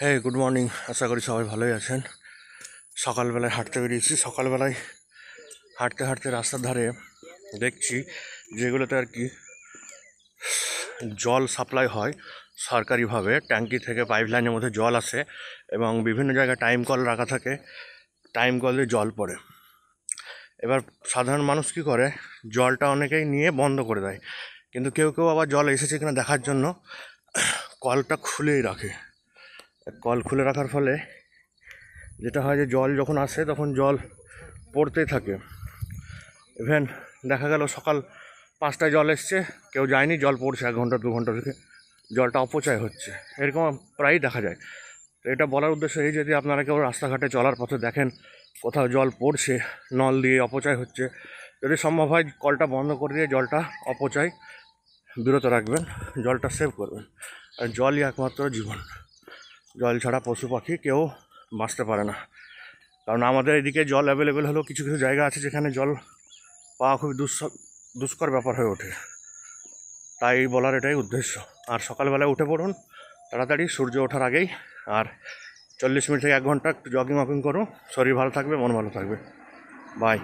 হ্যাঁ, good morning. আশা করি সবাই ভালোই আছেন। সকালবেলায় হাঁটতে বেরিয়েছি। সকালবেলায় হাঁটতে হাঁটতে রাস্তার ধারে দেখছি যেগুলোতে আর কি জল সাপ্লাই হয় সরকারিভাবে, ট্যাঙ্কি থেকে পাইপ লাইনের মধ্যে জল আসে এবং বিভিন্ন জায়গায় টাইম কল রাখা থাকে, টাইম কলে জল পড়ে। এবার সাধারণ মানুষ কী করে, জলটা অনেকেই নিয়ে বন্ধ করে দেয়, কিন্তু কেউ কেউ আবার জল এসেছে কিনা দেখার জন্য কলটা খুলেই রাখে। কল খুলে রাখার ফলে যেটা হয় যে জল যখন আসে তখন জল পড়তেই থাকে। ইভেন দেখা গেল সকাল 5টায় জল এসছে, কেউ যায়নি, জল পড়ছে 1 ঘন্টা 2 ঘন্টা থেকে, জলটা অপচয় হচ্ছে। এরকম প্রায়ই দেখা যায়। তো এটা বলার উদ্দেশ্য এই, যদি আপনারা কেউ রাস্তাঘাটে চলার পথে দেখেন কোথাও জল পড়ছে, নল দিয়ে অপচয় হচ্ছে, যদি সম্ভব হয় কলটা বন্ধ করে দিয়ে জলটা অপচয় বিরত রাখবেন, জলটা সেভ করবেন। আর জলই একমাত্র জীবন। জল ছাড়া পশু পাখি কেউ বাঁচতে পারে না। কারণ আমাদের এদিকে জল অ্যাভেলেবেল হলেও কিছু কিছু জায়গা আছে যেখানে জল পাওয়া খুবই দুষ্কর ব্যাপার হয়ে ওঠে। তাই বলার এটাই উদ্দেশ্য। আর সকালবেলায় উঠে পড়ুন তাড়াতাড়ি, সূর্য ওঠার আগেই। আর 40 মিনিট থেকে 1 ঘন্টা একটু জগিং ওয়াকিং করুন, শরীর ভালো থাকবে, মন ভালো থাকবে। বাই।